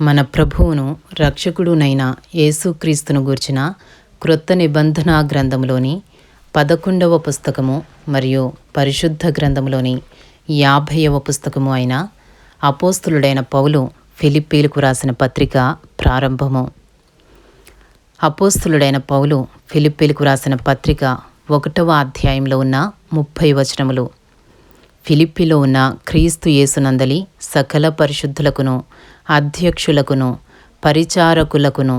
మన ప్రభువును రక్షకుడునైన యేసుక్రీస్తును గూర్చిన క్రొత్త నిబంధన గ్రంథంలోని 11వ పుస్తకము మరియు పరిశుద్ధ గ్రంథంలోని 50వ పుస్తకము అయిన అపోస్తులుడైన పౌలు ఫిలిప్పీలకు రాసిన పత్రిక ప్రారంభము. అపోస్తులుడైన పౌలు ఫిలిప్పీలకు రాసిన పత్రిక 1వ అధ్యాయంలో ఉన్న 30 వచనములు. ఫిలిప్పీలో ఉన్న క్రీస్తు యేసునందలి సకల పరిశుద్ధులకును, అధ్యక్షులకును, పరిచారకులకును,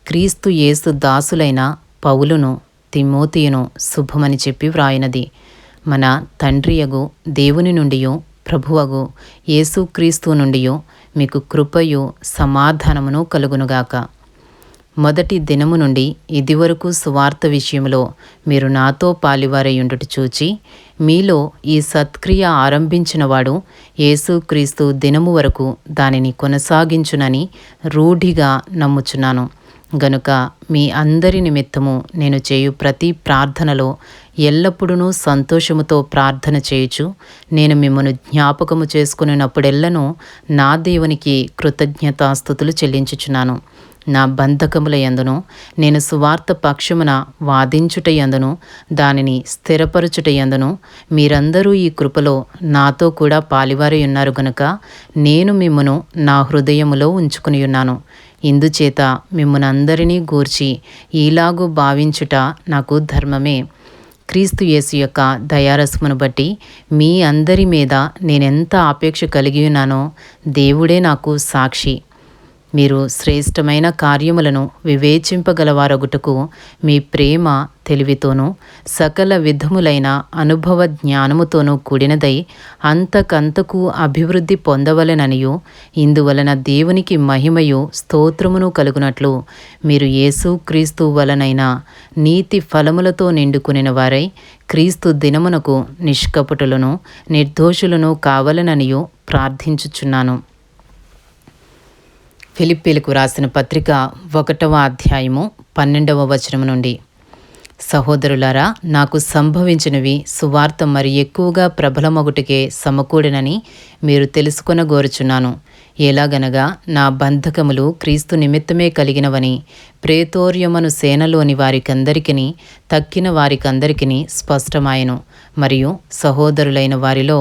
క్రీస్తు యేసు దాసులైన పౌలును, తిమోతియును శుభమని చెప్పి వ్రాయినది. మన తండ్రియగు దేవుని నుండియు ప్రభువగు యేసుక్రీస్తు నుండియు మీకు కృపయు సమాధానమును కలుగునుగాక. మొదటి దినము నుండి ఇదివరకు సువార్త విషయంలో మీరు నాతో పాలివారయుండుట చూచి, మీలో ఈ సత్క్రియ ఆరంభించినవాడు యేసుక్రీస్తు దినము వరకు దానిని కొనసాగించునని రూఢిగా నమ్ముచున్నాను. గనుక మీ అందరి నిమిత్తము నేను చేయు ప్రతి ప్రార్థనలో ఎల్లప్పుడూ సంతోషముతో ప్రార్థన చేయుచు, నేను మిమ్మను జ్ఞాపకము చేసుకున్నప్పుడెల్లను నా దేవునికి కృతజ్ఞతాస్తుతులు చెల్లించుచున్నాను. నా బంధకముల యందును, నేను సువార్త పక్షమున వాదించుట యందును, దానిని స్థిరపరచుట యందును మీరందరూ ఈ కృపలో నాతో కూడా పాలివారై ఉన్నారు గనుక నేను మిమ్మును నా హృదయములో ఉంచుకుని ఉన్నాను. ఇందుచేత మిమ్మునందరినీ గూర్చి ఈలాగు భావించుట నాకు ధర్మమే. క్రీస్తు యేసు యొక్క దయారసమును బట్టి మీ అందరి మీద నేనెంత ఆపేక్ష కలిగి ఉన్నానో దేవుడే నాకు సాక్షి. మీరు శ్రేష్టమైన కార్యములను వివేచింపగలవారగుటకు మీ ప్రేమ తెలివితోనూ సకల విధములైన అనుభవ జ్ఞానముతోనూ కూడినదై అంతకంతకు అభివృద్ధి పొందవలెననియు, ఇందువలన దేవునికి మహిమయు స్తోత్రమును కలుగునట్లు మీరు యేసుక్రీస్తు వలనైన నీతి ఫలములతో నిండుకునిన వారై క్రీస్తు దినమునకు నిష్కపటులను నిర్దోషులను కావలెననియు ప్రార్థించుచున్నాను. ఫిలిప్పీలకు రాసిన పత్రిక 1వ అధ్యాయము 12వ వచనము నుండి. సహోదరులారా, నాకు సంభవించినవి సువార్త మరి ఎక్కువగా ప్రబలమగుటకే సమకూడనని మీరు తెలుసుకొనగోరుచున్నాను. ఎలాగనగా నా బంధకములు క్రీస్తు నిమిత్తమే కలిగినవని ప్రేతోర్యమను సేనలోని వారికందరికిని తక్కిన వారికందరికిని స్పష్టమాయను. మరియు సహోదరులైన వారిలో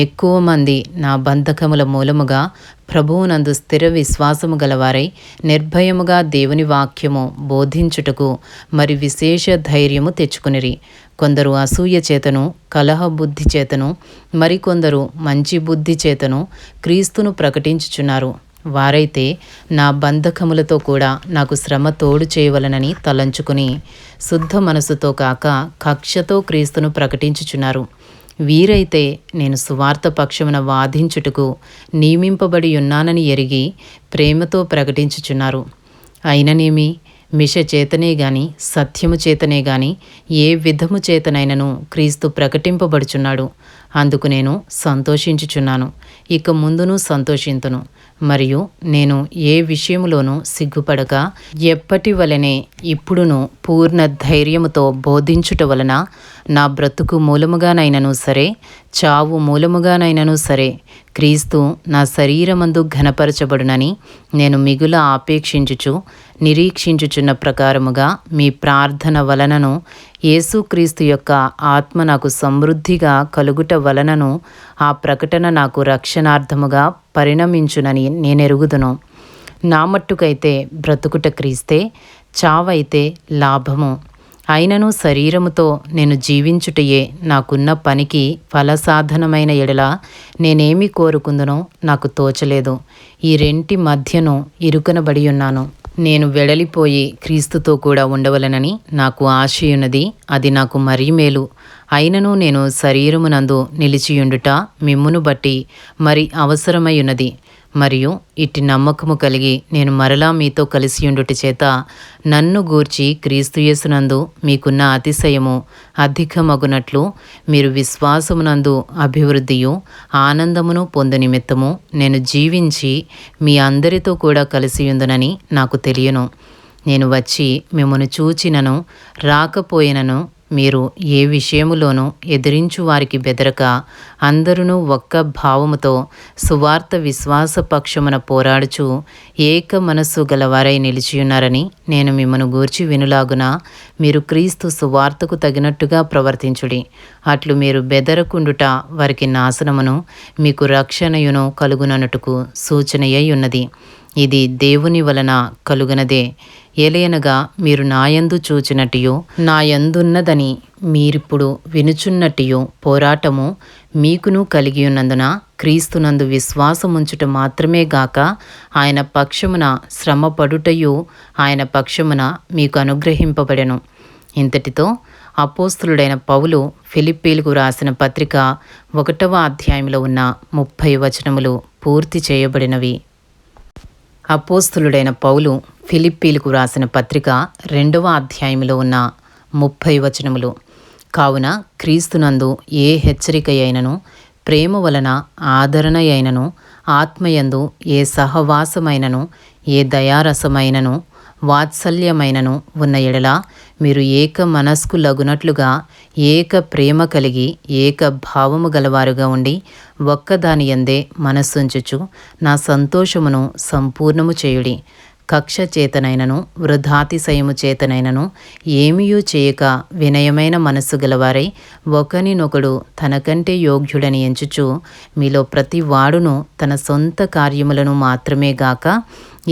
ఎక్కువ మంది నా బంధకముల మూలముగా ప్రభువునందు స్థిర విశ్వాసము గలవారై నిర్భయముగా దేవుని వాక్యము బోధించుటకు మరి విశేష ధైర్యము తెచ్చుకునిరి. కొందరు అసూయ చేతను, కలహ బుద్ధి చేతను, మరికొందరు మంచి బుద్ధి చేతను క్రీస్తును ప్రకటించుచున్నారు. వారైతే నా బంధకములతో కూడా నాకు శ్రమ తోడు చేయవలనని తలంచుకుని శుద్ధ మనసుతో కాక కక్షతో క్రీస్తును ప్రకటించుచున్నారు. వీరైతే నేను సువార్త పక్షమున వాదించుటకు నియమింపబడి ఉన్నానని ఎరిగి ప్రేమతో ప్రకటించుచున్నారు. అయిననేమి, మిష చేతనే గాని సత్యము చేతనే గాని ఏ విధము చేతనైనను క్రీస్తు ప్రకటింపబడుచున్నాడు. అందుకు నేను సంతోషించుచున్నాను, ఇక ముందును సంతోషింతును. మరియు నేను ఏ విషయములోనూ సిగ్గుపడక ఎప్పటి వలనే ఇప్పుడును పూర్ణ ధైర్యముతో బోధించుట వలన నా బ్రతుకు మూలముగానైనను సరే, చావు మూలముగానైనను సరే క్రీస్తు నా శరీరమందు ఘనపరచబడునని నేను మిగుల ఆపేక్షించుచు నిరీక్షించుచున్న ప్రకారముగా మీ ప్రార్థన వలనను యేసుక్రీస్తు యొక్క ఆత్మ నాకు సమృద్ధిగా కలుగుట వలనను ఆ ప్రకటన నాకు రక్షణార్థముగా పరిణమించునని నేనెరుగుదును. నా మట్టుకైతే బ్రతుకుట క్రీస్తే, చావైతే లాభము. అయినను శరీరముతో నేను జీవించుటయే నాకున్న పనికి ఫలసాధనమైన ఎడల నేనేమి కోరుకుందునో నాకు తోచలేదు. ఈ రెంటి మధ్యను ఇరుకనబడి ఉన్నాను. నేను వెడలిపోయి క్రీస్తుతో కూడా ఉండవలనని నాకు ఆశయున్నది, అది నాకు మరీ మేలు. అయినను నేను శరీరమునందు నిలిచియుండుట మిమ్మును బట్టి మరి అవసరమైయున్నది. మరియు ఇట్టి నమ్మకము కలిగి నేను మరలా మీతో కలిసియుండుట చేత నన్ను గూర్చి క్రీస్తు యేసునందు మీకున్న అతిశయము అధికమగునట్లు మీరు విశ్వాసమునందు అభివృద్ధియు ఆనందమును పొందు నిమిత్తము నేను జీవించి మీ అందరితో కూడా కలిసియుందునని నాకు తెలియను. నేను వచ్చి మిమ్మను చూచినను రాకపోయినను మీరు ఏ విషయములోనూ ఎదిరించు వారికి బెదరక అందరును ఒక్క భావముతో సువార్త విశ్వాస పక్షమున పోరాడుచు ఏక మనస్సు గలవారై నిలిచియున్నారని నేను మిమ్మను గూర్చి వినులాగున మీరు క్రీస్తు సువార్తకు తగినట్టుగా ప్రవర్తించుడి. అట్లు మీరు బెదరకుండుట వారికి నాశనమును మీకు రక్షణయును కలుగుననుటకు సూచనయై ఉన్నది. ఇది దేవుని వలన కలుగనదే. ఏలయనగా మీరు నాయందు చూచినట్టియు నాయందున్నదని మీరిప్పుడు వినుచున్నట్టియు పోరాటము మీకును కలిగి ఉన్నందున క్రీస్తునందు విశ్వాసముంచుట మాత్రమే గాక ఆయన పక్షమున శ్రమపడుటయు ఆయన పక్షమున మీకు అనుగ్రహింపబడెను. ఇంతటితో అపోస్తులుడైన పౌలు ఫిలిప్పీలకు రాసిన పత్రిక 1వ అధ్యాయంలో ఉన్న 30 వచనములు పూర్తి చేయబడినవి. అపోస్తులుడైన పౌలు ఫిలిప్పీలకు రాసిన పత్రిక 2వ అధ్యాయంలో ఉన్న 30 వచనములు. కావున క్రీస్తునందు ఏ హెచ్చరిక అయినను, ప్రేమ వలన ఆదరణ అయినను, ఆత్మయందు ఏ సహవాసమైనను, ఏ దయారసమైనను, వాత్సల్యమైనను ఉన్న ఎడల మీరు ఏక మనస్కులగునట్లుగా ఏక ప్రేమ కలిగి ఏక భావము గలవారుగా ఉండి ఒక్కదాని యందే మనస్సుంచుచు నా సంతోషమును సంపూర్ణము చేయుడి. కక్ష చేతనైనను వృధాతిశయము చేతనైనను ఏమీయూ చేయక వినయమైన మనస్సు గలవారై ఒకనినొకడు తనకంటే యోగ్యుడని ఎంచుచు మీలో ప్రతి వాడును తన సొంత కార్యములను మాత్రమే గాక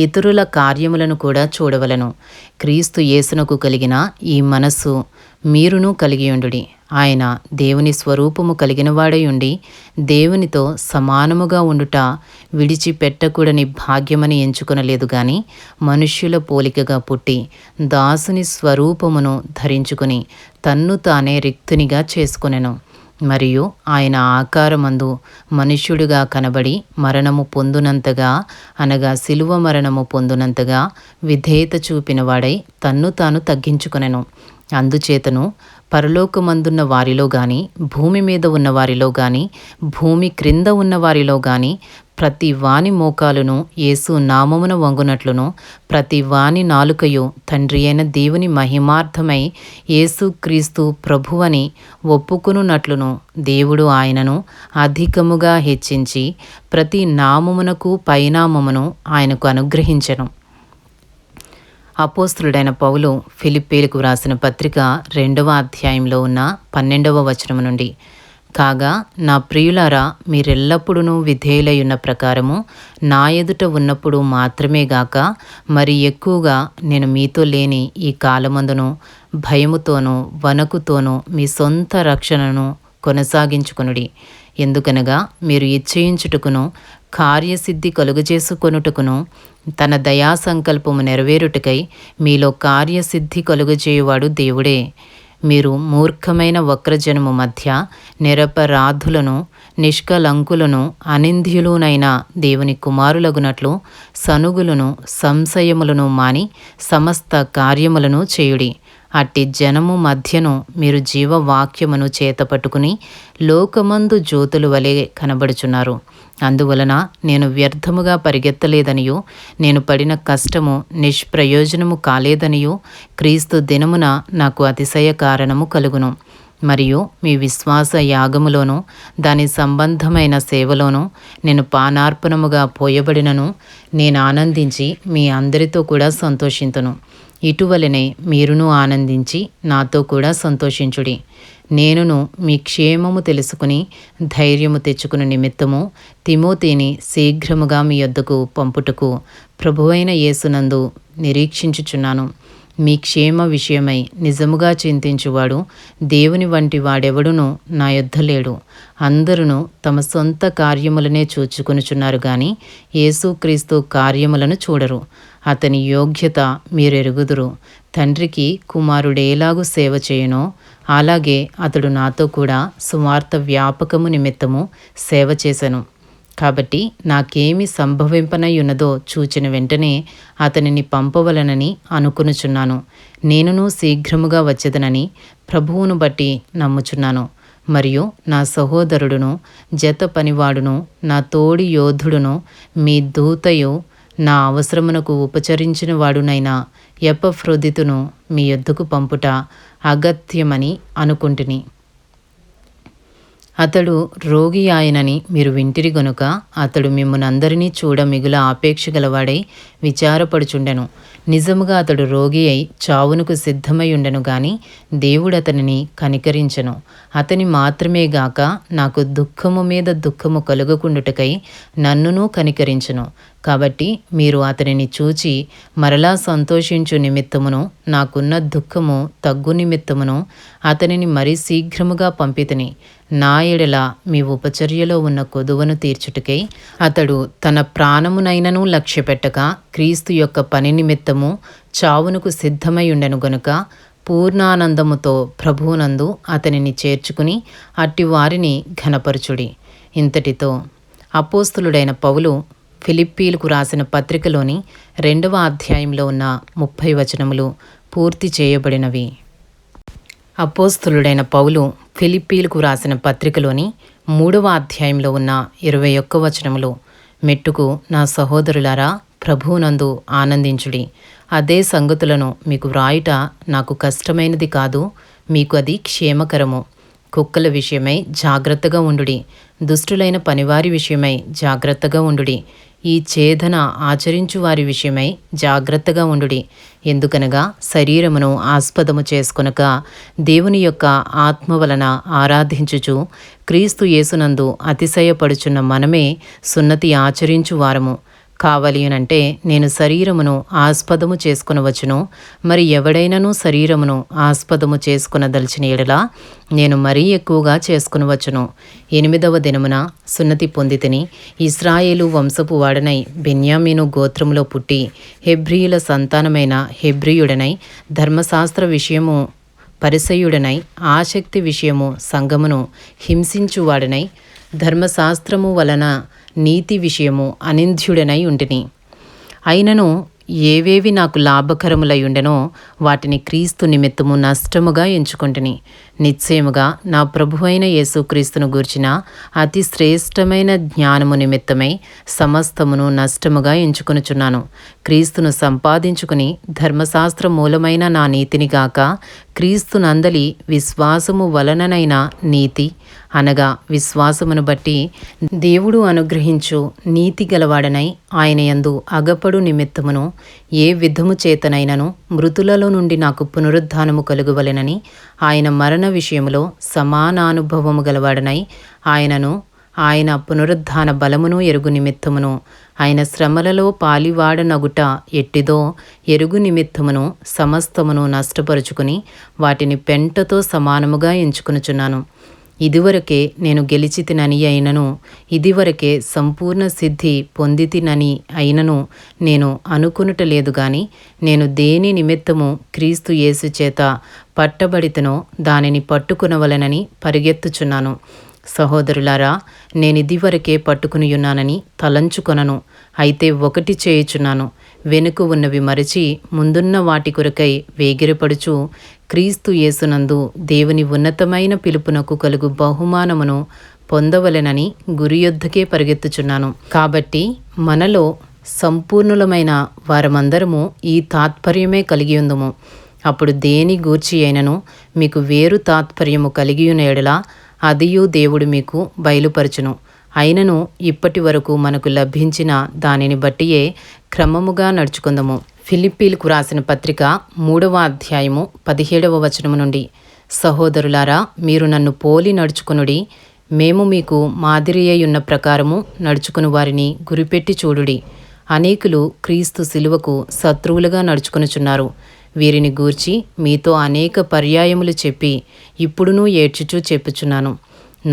ఇతరుల కార్యములను కూడా చూడవలను. క్రీస్తు యేసునకు కలిగిన ఈ మనస్సు మీరును కలిగియుండుడి. ఆయన దేవుని స్వరూపము కలిగినవాడై ఉండి దేవునితో సమానముగా ఉండుట విడిచిపెట్టకూడని భాగ్యమని ఎంచుకొనలేదు గాని మనుష్యుల పోలికగా పుట్టి దాసుని స్వరూపమును ధరించుకుని తన్ను తానే రిక్తునిగా చేసుకొనెను. మరియు ఆయన ఆకారమందు మనుష్యుడిగా కనబడి మరణము పొందునంతగా అనగా శిలువ మరణము పొందునంతగా విధేయత చూపినవాడై తన్ను తాను తగ్గించుకొనెను. అందుచేతను పరలోకమందున్న వారిలో గాని భూమి మీద ఉన్న వారిలో గాని భూమి క్రింద ఉన్న వారిలో గాని ప్రతి వాని మోకాలును యేసు నామమున వంగునట్లును ప్రతి వాని నాలుకయు తండ్రి అయిన దేవుని మహిమార్థమై యేసు క్రీస్తు ప్రభువని ఒప్పుకొనున్నట్లును దేవుడు ఆయనను అధికముగా హెచ్చించి ప్రతి నామమునకు పైనామమును ఆయనకు అనుగ్రహించెను. అపోస్తులుడైన పౌలు ఫిలిప్పీలకు వ్రాసిన పత్రిక 2వ అధ్యాయంలో ఉన్న 12వ వచనము నుండి, కాగా నా ప్రియులారా మీరెల్లప్పుడూ విధేయులయ్యున్న ప్రకారము నా ఎదుట ఉన్నప్పుడు మాత్రమే గాక మరి ఎక్కువగా నేను మీతో లేని ఈ కాలమందును భయముతోనూ వణకుతోనూ మీ సొంత రక్షణను కొనసాగించుకొనుడి. ఎందుకనగా మీరు ఇచ్చయించుటకును కార్యసిద్ధి కలుగజేసుకొనుటకును తన దయా సంకల్పము నెరవేరుటకై మీలో కార్యసిద్ధి కలుగజేయువాడు దేవుడే. మీరు మూర్ఖమైన వక్రజనము మధ్య నిరపరాధులను నిష్కలంకులను అనింద్యులునైన దేవుని కుమారులగునట్లు సనుగులను సంశయములను మాని సమస్త కార్యములను చేయుడి. అట్టి జనము మధ్యను మీరు జీవవాక్యమును చేతపట్టుకుని లోకమందు జ్యోతుల వలె కనబడుచున్నారు. అందువలన నేను వ్యర్థముగా పరిగెత్తలేదనియు నేను పడిన కష్టము నిష్ప్రయోజనము కాలేదనియు క్రీస్తు దినమున నాకు అతిశయ కారణము కలుగును. మరియు మీ విశ్వాస యాగములోను దాని సంబంధమైన సేవలోను నేను పానార్పణముగా పోయబడినను నేను ఆనందించి మీ అందరితో కూడా సంతోషింతును. ఇటువలనే మీరును ఆనందించి నాతో కూడా సంతోషించుడి. నేనును మీ క్షేమము తెలుసుకుని ధైర్యము తెచ్చుకుని నిమిత్తము తిమోతిని శీఘ్రముగా మీ యొద్దకు పంపుటకు ప్రభువైన యేసునందు నిరీక్షించుచున్నాను. మీ క్షేమ విషయమై నిజముగా చింతించువాడు దేవుని వంటి వాడెవడునూ నా యొద్ద లేడు. అందరూ తమ సొంత కార్యములనే చూచుకొనుచున్నారు గాని యేసుక్రీస్తు కార్యములను చూడరు. అతని యోగ్యత మీరెరుగుదురు. తండ్రికి కుమారుడేలాగు సేవ చేయునో అలాగే అతడు నాతో కూడా సువార్త వ్యాపకము నిమిత్తము సేవ చేసెను. కాబట్టి నాకేమి సంభవింపనయ్యున్నదో చూచిన వెంటనే అతనిని పంపవలనని అనుకొనుచున్నాను. నేనును శీఘ్రముగా వచ్చేదనని ప్రభువును బట్టి నమ్ముచున్నాను. మరియు నా సహోదరుడును జత పనివాడును నా తోడి యోధుడును మీ దూతయు నా అవసరమునకు ఉపచరించిన వాడునైనా ఎపఫ్రొదితును మీ యొద్దకు పంపుట అగత్యమని అనుకుంటుని. అతడు రోగి ఆయనని మీరు వింటిరి గనుక అతడు మిమ్మునందరినీ చూడ మిగుల ఆపేక్ష గలవాడై విచారపడుచుండెను. నిజముగా అతడు రోగి అయి చావునకు సిద్ధమై ఉండెను గాని దేవుడు అతనిని కనికరించెను. అతని మాత్రమే గాక నాకు దుఃఖము మీద దుఃఖము కలుగకుండుటకై నన్నును కనికరించెను. కాబట్టి మీరు అతనిని చూచి మరలా సంతోషించు నిమిత్తమును నాకున్న దుఃఖము తగ్గు నిమిత్తమును అతనిని మరీ శీఘ్రముగా పంపితిని. నా ఎడల మీ ఉపచర్యలో ఉన్న కొదువను తీర్చుటకై అతడు తన ప్రాణమునైనను లక్ష్యపెట్టక క్రీస్తు యొక్క పని నిమిత్తము చావునకు సిద్ధమై ఉండెను గనుక పూర్ణానందముతో ప్రభువునందు అతనిని చేర్చుకుని అట్టి వారిని ఘనపరచుడి. ఇంతటితో అపోస్తలుడైన పౌలు ఫిలిప్పీలకు రాసిన పత్రికలోని 2వ అధ్యాయంలో ఉన్న 30 వచనములు పూర్తి చేయబడినవి. అపోస్తలుడైన పౌలు ఫిలిప్పీలకు రాసిన పత్రికలోని 3వ అధ్యాయంలో ఉన్న 21 వచనములు, మెట్టుకు నా సహోదరులారా ప్రభువునందు ఆనందించుడి. అదే సంగతులను మీకు వ్రాయుట నాకు కష్టమైనది కాదు, మీకు అది క్షేమకరము. కుక్కల విషయమై జాగ్రత్తగా ఉండుడి, దుష్టులైన పనివారి విషయమై జాగ్రత్తగా ఉండుడి, ఈ ఛేదన ఆచరించు వారి విషయమై జాగ్రత్తగా ఉండుడి. ఎందుకనగా శరీరమును ఆస్పదము చేసుకొనక దేవుని యొక్క ఆత్మ వలన ఆరాధించుచు క్రీస్తు యేసునందు అతిశయపడుచున్న మనమే సున్నతి ఆచరించు వారము. కావాలి అనంటే నేను శరీరమును ఆస్పదము చేసుకొనవచ్చును, మరి ఎవడైనను శరీరమును ఆస్పదము చేసుకొనదలిచిన ఎడల నేను మరీ ఎక్కువగా చేసుకొనవచ్చును. 8వ దినమున సున్నతి పొందితిని, ఇశ్రాయేలు వంశపు వాడనై బెన్యామీను గోత్రములో పుట్టి హెబ్రీయుల సంతానమైన హెబ్రీయుడనై ధర్మశాస్త్ర విషయము పరిసయ్యుడనై ఆసక్తి విషయము సంఘమును హింసించువాడనై ధర్మశాస్త్రము వలన నీతి విషయము అనింద్యుడనై ఉంటిని. అయినను ఏవేవి నాకు లాభకరములై ఉండెనో వాటిని క్రీస్తు నిమిత్తము నష్టముగా ఎంచుకొంటిని. నిశ్చయముగా నా ప్రభువైన యేసుక్రీస్తును గూర్చిన అతి శ్రేష్టమైన జ్ఞానము నిమిత్తమై సమస్తమును నష్టముగా ఎంచుకొనుచున్నాను. క్రీస్తును సంపాదించుకుని ధర్మశాస్త్ర మూలమైన నా నీతిని గాక క్రీస్తునందలి విశ్వాసము వలననైన నీతి అనగా విశ్వాసమును బట్టి దేవుడు అనుగ్రహించు నీతి గలవాడనై ఆయన యందు అగపడు నిమిత్తమును ఏ విధము చేతనైనను మృతులలో నుండి నాకు పునరుద్ధానము కలుగవలెనని ఆయన మరణ విషయములో సమానానుభవము గలవాడనై ఆయనను ఆయన పునరుద్ధాన బలమును ఎరుగు నిమిత్తమును ఆయన శ్రమలలో పాలివాడనగుట ఎట్టిదో ఎరుగు నిమిత్తమును సమస్తమును నష్టపరుచుకుని వాటిని పెంటతో సమానముగా ఎంచుకొనుచున్నాను. ఇదివరకే నేను గెలిచితినని అయినను, ఇదివరకే సంపూర్ణ సిద్ధి పొందితినని అయినను నేను అనుకొనుట లేదు గాని నేను దేని నిమిత్తము క్రీస్తు యేసు చేత పట్టబడితనో దానిని పట్టుకునవలెనని పరిగెత్తుచున్నాను. సహోదరులారా, నేనిదివరకే పట్టుకునియున్నానని తలంచుకొనను. అయితే ఒకటి చేయుచున్నాను, వెనుక ఉన్నవి మరచి ముందున్న వాటి కొరకై వేగిరపడుచు క్రీస్తు యేసునందు దేవుని ఉన్నతమైన పిలుపునకు కలుగు బహుమానమును పొందవలెనని గురియొద్దకే పరిగెత్తుచున్నాను. కాబట్టి మనలో సంపూర్ణులమైన వారమందరము ఈ తాత్పర్యమే కలిగియుందుము. అప్పుడు దేని గూర్చి అయినను మీకు వేరు తాత్పర్యము కలిగియున్న ఎడల అదియు దేవుడు మీకు బయలుపరచును. అయినను ఇప్పటి వరకు మనకు లభించిన దానిని బట్టియే క్రమముగా నడుచుకుందాము. ఫిలిప్పీలకు రాసిన పత్రిక 3వ అధ్యాయము 17వ వచనము నుండి, సహోదరులారా, మీరు నన్ను పోలి నడుచుకునుడి, మేము మీకు మాదిరి అయ్యున్న ప్రకారము నడుచుకుని వారిని గురిపెట్టి చూడుడి. అనేకులు క్రీస్తు శిలువకు శత్రువులుగా నడుచుకొనుచున్నారు. వీరిని గూర్చి మీతో అనేక పర్యాయములు చెప్పి ఇప్పుడునూ ఏడ్చుచూ చెప్పుచున్నాను.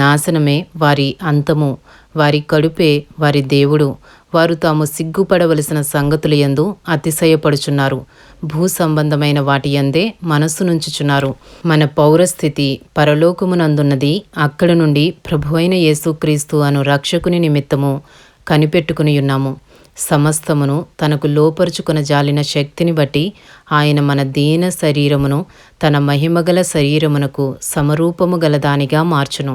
నాశనమే వారి అంతము, వారి కడుపే వారి దేవుడు. వారు తాము సిగ్గుపడవలసిన సంగతుల యందు అతిశయపడుచున్నారు. భూ సంబంధమైన వాటి యందే మనస్సు నుంచుచున్నారు. మన పౌరస్థితి పరలోకమునందున్నది. అక్కడ నుండి ప్రభువైన యేసుక్రీస్తు అను రక్షకుని నిమిత్తము కనిపెట్టుకుని ఉన్నాము. సమస్తమును తనకు లోపరుచుకున జాలిన శక్తిని బట్టి ఆయన మన దీన శరీరమును తన మహిమగల శరీరమునకు సమరూపము గలదానిగా మార్చును.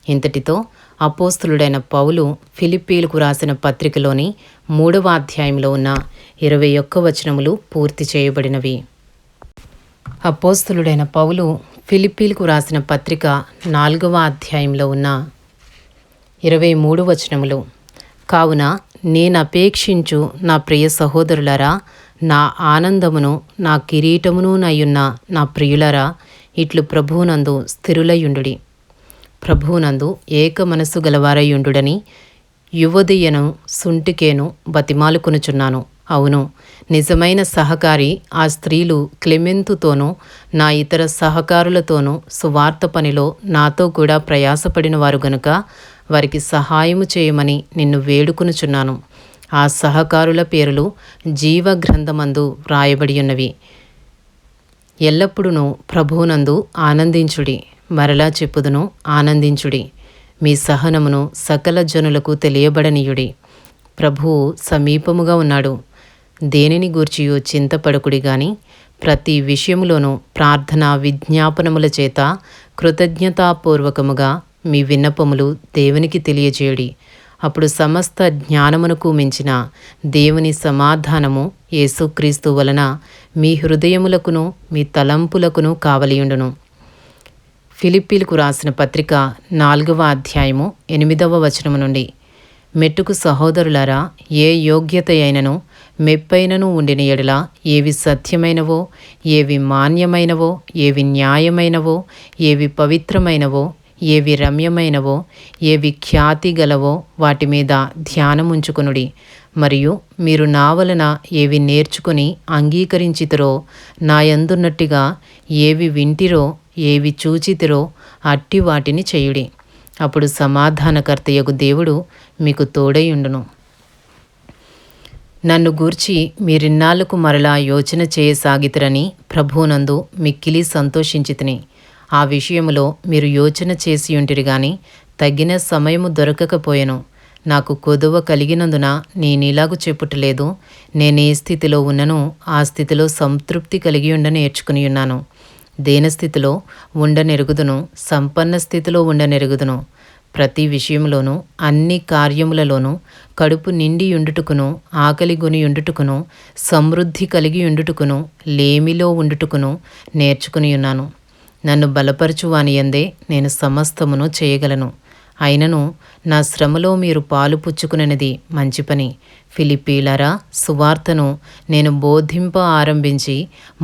ఇంతటితో అపోస్తలుడైన పౌలు ఫిలిప్పీలకు రాసిన పత్రికలోని 3వ అధ్యాయంలో ఉన్న 21 వచనములు పూర్తి చేయబడినవి. అపోస్తలుడైన పౌలు ఫిలిప్పీలకు రాసిన పత్రిక 4వ అధ్యాయంలో ఉన్న 23 వచనములు. కావున నేనపేక్షించు నా ప్రియ సహోదరులారా, నా ఆనందమును నా కిరీటమును నయ్యున్న నా ప్రియులారా, ఇట్లు ప్రభువునందు స్థిరులయుండుడి. ప్రభువునందు ఏక మనస్సు గలవారయుండుడని యువదియను సుంటికేను బతిమాలుకొనుచున్నాను. అవును, నిజమైన సహకారి ఆ స్త్రీలు క్లెమెంతుతోనూ నా ఇతర సహకారులతోనూ సువార్త పనిలో నాతో కూడా ప్రయాసపడిన వారు గనుక వారికి సహాయము చేయమని నిన్ను వేడుకొనుచున్నాను. ఆ సహకారుల పేరులు జీవగ్రంథమందు వ్రాయబడి ఉన్నవి. ఎల్లప్పుడూ ప్రభువునందు ఆనందించుడి. మరలా చెప్పుదును, ఆనందించుడి. మీ సహనమును సకల జనులకు తెలియబడనీయుడి. ప్రభువు సమీపముగా ఉన్నాడు. దేనిని గూర్చియో చింతపడకుడి గాని ప్రతి విషయములోనూ ప్రార్థన విజ్ఞాపనముల చేత కృతజ్ఞతాపూర్వకముగా మీ విన్నపములు దేవునికి తెలియజేయుడి. అప్పుడు సమస్త జ్ఞానమునకు మించిన దేవుని సమాధానము యేసుక్రీస్తు వలన మీ హృదయములకును మీ తలంపులకును కావలియుండును. ఫిలిప్పీలకు రాసిన పత్రిక 4వ అధ్యాయము 8వ వచనము నుండి. మెట్టుకు సహోదరులారా, ఏ యోగ్యత అయినను మెప్పైనను ఉండిన ఎడల ఏవి సత్యమైనవో, ఏవి మాన్యమైనవో, ఏవి న్యాయమైనవో, ఏవి పవిత్రమైనవో, ఏవి రమ్యమైనవో, ఏవి ఖ్యాతి గలవో వాటి మీద ధ్యానముంచుకొనుడి. మరియు మీరు నా వలన ఏవి నేర్చుకుని అంగీకరించితిరో, నా యందున్నట్టుగా ఏవి వింటిరో, ఏవి చూచితిరో అట్టి వాటిని చేయుడి. అప్పుడు సమాధానకర్తయగు దేవుడు మీకు తోడైయుండును. నన్ను గూర్చి మీరిన్నాళ్లకు మరలా యోచన చేయసాగితిరని ప్రభువునందు మిక్కిలి సంతోషించితిని. ఆ విషయములో మీరు యోచన చేసియుంటిరి గాని తగిన సమయము దొరకకపోయెను. నాకు కొదువ కలిగినందున నేనిలాగు చెప్పుటలేదు. నేనే స్థితిలో ఉన్ననో ఆ స్థితిలో సంతృప్తి కలిగియుండ నేర్చుకునియున్నాను. దేనస్థితిలో ఉండనెరుగుదును, సంపన్న స్థితిలో ఉండనెరుగుదును. ప్రతి విషయంలోనూ అన్ని కార్యములలోనూ కడుపు నిండి ఉండుటకును, ఆకలి గొని ఉండుటకును, సమృద్ధి కలిగి ఉండుటకును, లేమిలో ఉండుటకును నేర్చుకునియున్నాను. నన్ను బలపరచు వానియందే నేను సమస్తమును చేయగలను. అయినను నా శ్రమలో మీరు పాలు పుచ్చుకునేది మంచి పని. ఫిలిప్పీలారా, సువార్తను నేను బోధింప ఆరంభించి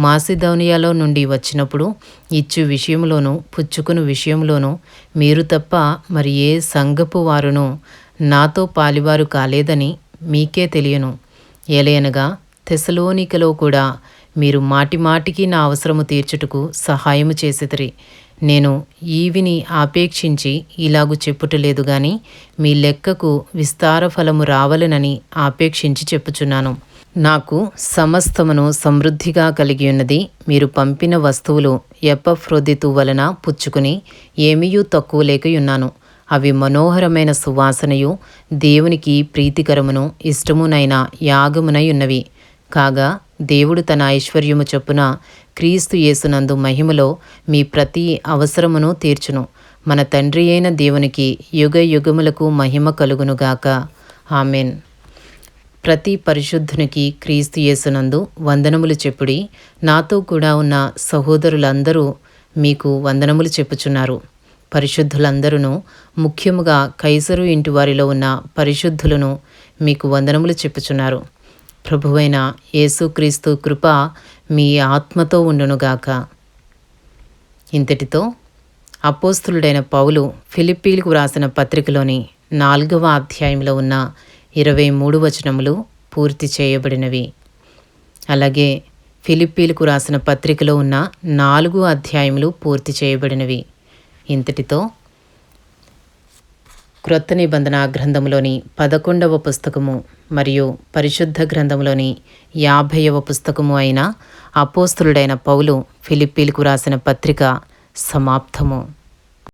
మాసిదోనియాలో నుండి వచ్చినప్పుడు ఇచ్చు విషయంలోనూ పుచ్చుకుని విషయంలోనూ మీరు తప్ప మరి ఏ సంఘపు వారును నాతో పాలివారు కాలేదని మీకే తెలియను. ఏలయనగా తెసలోనికలో కూడా మీరు మాటిమాటికి నా అవసరము తీర్చుటకు సహాయము చేసితిరి. నేను ఈవిని ఆపేక్షించి ఇలాగు చెప్పుటలేదు గాని మీ లెక్కకు విస్తార ఫలము రావలెనని ఆపేక్షించి చెప్పుచున్నాను. నాకు సమస్తమును సమృద్ధిగా కలిగి ఉన్నది. మీరు పంపిన వస్తువులు ఎపఫ్రొదితు వలన పుచ్చుకుని ఏమీయూ తక్కువ లేకయున్నాను. అవి మనోహరమైన సువాసనయు దేవునికి ప్రీతికరమును ఇష్టమునైన యాగమునై ఉన్నవి. కాగా దేవుడు తన ఐశ్వర్యము చొప్పున క్రీస్తు యేసునందు మహిమలో మీ ప్రతి అవసరమును తీర్చును. మన తండ్రి అయిన దేవునికి యుగ యుగములకు మహిమ కలుగునుగాక. ఆమెన్. ప్రతి పరిశుద్ధునికి క్రీస్తు యేసునందు వందనములు చెప్పుడి. నాతో కూడా ఉన్న సహోదరులందరూ మీకు వందనములు చెప్పుచున్నారు. పరిశుద్ధులందరూ, ముఖ్యముగా కైసరు ఇంటి వారిలో ఉన్న పరిశుద్ధులను మీకు వందనములు చెప్పుచున్నారు. ప్రభువైన యేసుక్రీస్తు కృప మీ ఆత్మతో ఉండునుగాక. ఇంతటితో అపోస్తలుడైన పౌలు ఫిలిప్పీలకు రాసిన పత్రికలోని 4వ అధ్యాయంలో ఉన్న 23 వచనములు పూర్తి చేయబడినవి. అలాగే ఫిలిప్పీలకు రాసిన పత్రికలో ఉన్న 4 అధ్యాయములు పూర్తి చేయబడినవి. ఇంతటితో క్రొత్త నిబంధన గ్రంథంలోని 11వ పుస్తకము మరియు పరిశుద్ధ గ్రంథంలోని 50వ పుస్తకము అయిన అపోస్తలుడైన పౌలు ఫిలిప్పీలకు రాసిన పత్రిక సమాప్తము.